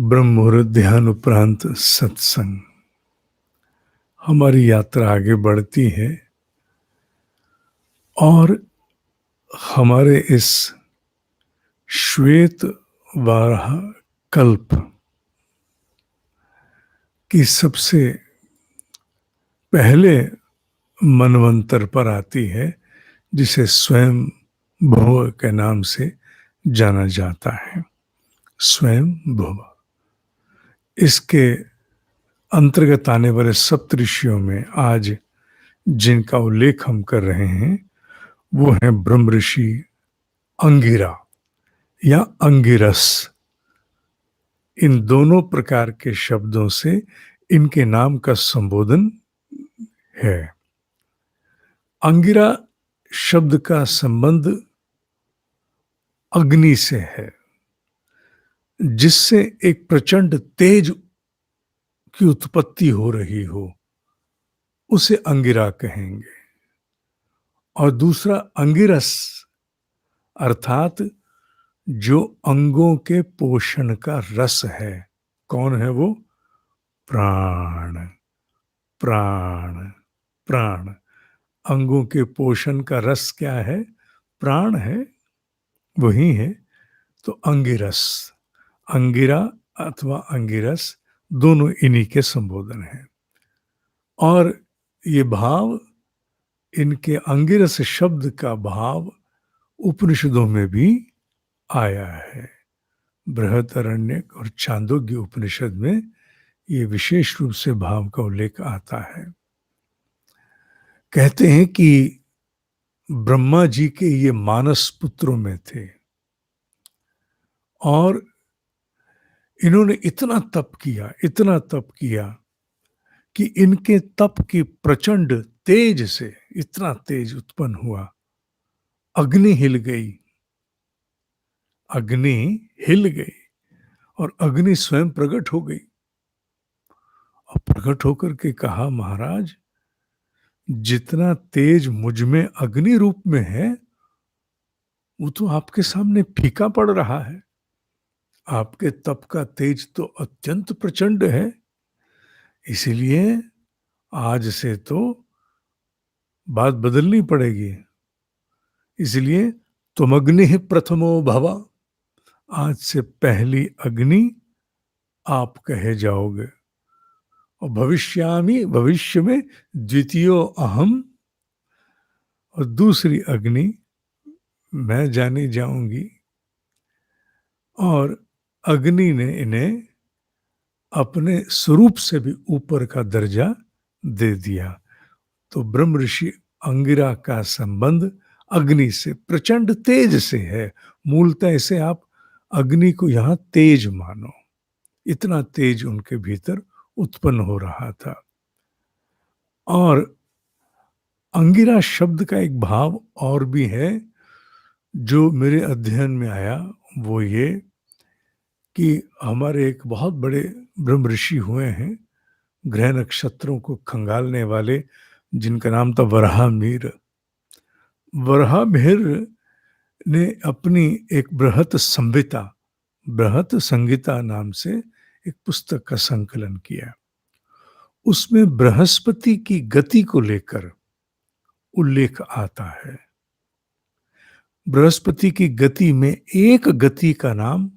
ब्रह्म मुहूर्त ध्यान उपरांत सत्संग। हमारी यात्रा आगे बढ़ती है और हमारे इस श्वेत वाराह कल्प की सबसे पहले मनवंतर पर आती है, जिसे स्वयं भुव के नाम से जाना जाता है। स्वयं भुव, इसके अंतर्गत आने वाले सप्तऋषियों में आज जिनका उल्लेख हम कर रहे हैं वो है ब्रह्म ऋषि अंगिरा या अंगिरस। इन दोनों प्रकार के शब्दों से इनके नाम का संबोधन है। अंगिरा शब्द का संबंध अग्नि से है, जिससे एक प्रचंड तेज की उत्पत्ति हो रही हो, उसे अंगिरा कहेंगे। और दूसरा अंगिरस, अर्थात जो अंगों के पोषण का रस है। कौन है वो? प्राण। प्राण प्राण अंगों के पोषण का रस क्या है? प्राण है, वही है। तो अंगिरस, अंगिरा अथवा अंगिरस दोनों इन्हीं के संबोधन हैं। और ये भाव, इनके अंगिरस शब्द का भाव उपनिषदों में भी आया है। बृहदारण्यक और छांदोग्य उपनिषद में ये विशेष रूप से भाव का उल्लेख आता है। कहते हैं कि ब्रह्मा जी के ये मानस पुत्रों में थे और इन्होंने इतना तप किया कि इनके तप की प्रचंड तेज से इतना तेज उत्पन्न हुआ, अग्नि हिल गई। अग्नि हिल गई और अग्नि स्वयं प्रकट हो गई और प्रकट होकर के कहा, महाराज, जितना तेज मुझ में अग्नि रूप में है वो तो आपके सामने फीका पड़ रहा है। आपके तप का तेज तो अत्यंत प्रचंड है, इसीलिए आज से तो बात बदलनी पड़ेगी। इसलिए तुम अग्नि ही प्रथमो भवा, आज से पहली अग्नि आप कहे जाओगे। और भविष्यामि, भविष्य में द्वितीयो अहम, और दूसरी अग्नि मैं जानी जाऊंगी। और अग्नि ने इन्हें अपने स्वरूप से भी ऊपर का दर्जा दे दिया। तो ब्रह्म ऋषि अंगिरा का संबंध अग्नि से, प्रचंड तेज से है। मूलतः इसे आप अग्नि को यहां तेज मानो, इतना तेज उनके भीतर उत्पन्न हो रहा था। और अंगिरा शब्द का एक भाव और भी है जो मेरे अध्ययन में आया, वो ये कि हमारे एक बहुत बड़े ब्रह्म ऋषि हुए हैं, ग्रह नक्षत्रों को खंगालने वाले, जिनका नाम था वराहमिहिर। वराहमिहिर ने अपनी एक बृहत संहिता, बृहत संहिता नाम से एक पुस्तक का संकलन किया। उसमें बृहस्पति की गति को लेकर उल्लेख आता है। बृहस्पति की गति में एक गति का नाम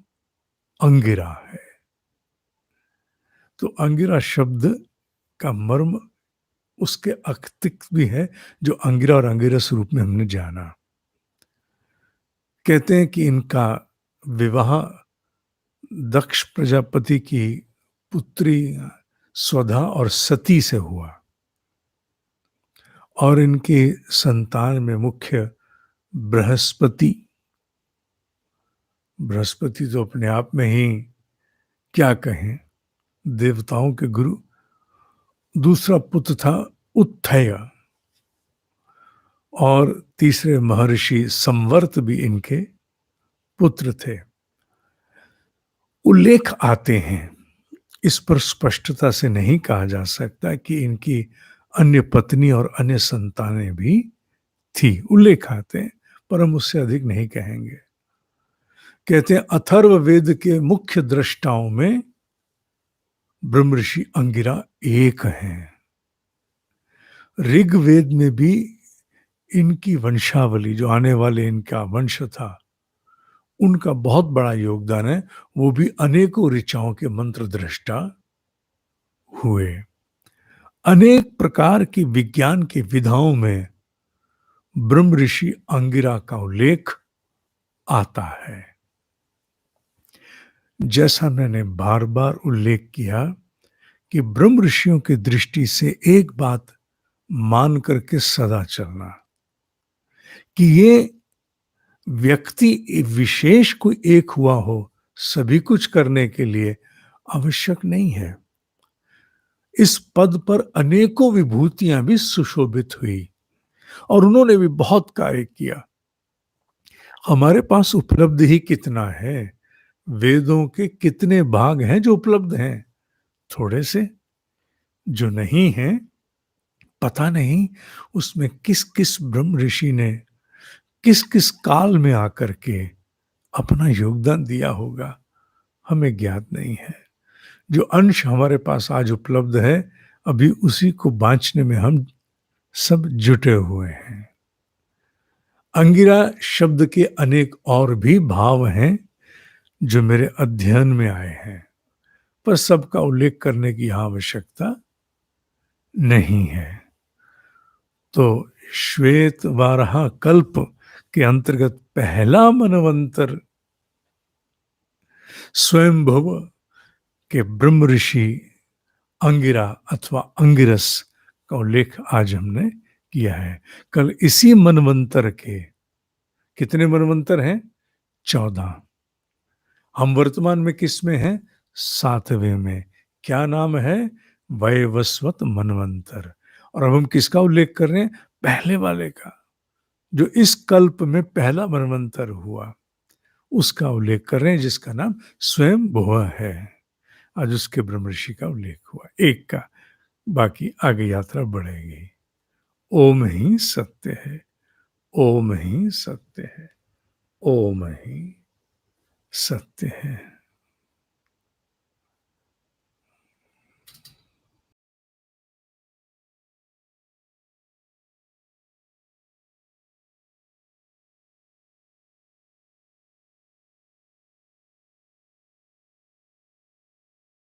अंगिरा है। तो अंगिरा शब्द का मर्म उसके अतिरिक्त भी है, जो अंगिरा और अंगिरस रूप में हमने जाना। कहते हैं कि इनका विवाह दक्ष प्रजापति की पुत्री स्वधा और सती से हुआ और इनके संतान में मुख्य बृहस्पति। बृहस्पति तो अपने आप में ही क्या कहें, देवताओं के गुरु। दूसरा पुत्र था उत्थय और तीसरे महर्षि संवर्त भी इनके पुत्र थे। उल्लेख आते हैं, इस पर स्पष्टता से नहीं कहा जा सकता कि इनकी अन्य पत्नी और अन्य संतानें भी थी। उल्लेख आते हैं पर हम उससे अधिक नहीं कहेंगे। कहते हैं अथर्व वेद के मुख्य दृष्टाओं में ब्रह्म ऋषि अंगिरा एक हैं। ऋग्वेद में भी इनकी वंशावली, जो आने वाले इनका वंश था, उनका बहुत बड़ा योगदान है। वो भी अनेकों ऋचाओं के मंत्र दृष्टा हुए। अनेक प्रकार की विज्ञान की विधाओं में ब्रह्म ऋषि अंगिरा का उल्लेख आता है। जैसा मैंने बार बार उल्लेख किया कि ब्रह्म ऋषियों की दृष्टि से एक बात मान करके सदा चलना कि ये व्यक्ति विशेष कोई एक हुआ हो सभी कुछ करने के लिए आवश्यक नहीं है। इस पद पर अनेकों विभूतियां भी सुशोभित हुई और उन्होंने भी बहुत कार्य किया। हमारे पास उपलब्ध ही कितना है, वेदों के कितने भाग हैं जो उपलब्ध हैं? थोड़े से। जो नहीं है, पता नहीं उसमें किस किस ब्रह्म ऋषि ने किस किस काल में आकर के अपना योगदान दिया होगा, हमें ज्ञात नहीं है। जो अंश हमारे पास आज उपलब्ध है, अभी उसी को बांचने में हम सब जुटे हुए हैं। अंगिरा शब्द के अनेक और भी भाव हैं जो मेरे अध्ययन में आए हैं, पर सबका उल्लेख करने की आवश्यकता नहीं है। तो श्वेत वाराह कल्प के अंतर्गत पहला मनवंतर स्वयंभुव के ब्रह्म ऋषि अंगिरा अथवा अंगिरस का उल्लेख आज हमने किया है। कल इसी मनवंतर के कितने मनवंतर हैं? 14। हम वर्तमान में किस में हैं? 7वें में। क्या नाम है? वैवस्वत मनवंतर। और अब हम किसका उल्लेख कर रहे हैं? पहले वाले का, जो इस कल्प में पहला मनवंतर हुआ, उसका उल्लेख कर रहे हैं, जिसका नाम स्वयं भुव है। आज उसके ब्रह्म ऋषि का उल्लेख हुआ, एक का। बाकी आगे यात्रा बढ़ेगी। ओम ही सत्य है, ओम ही सत्य है, ओम ही सत्य है।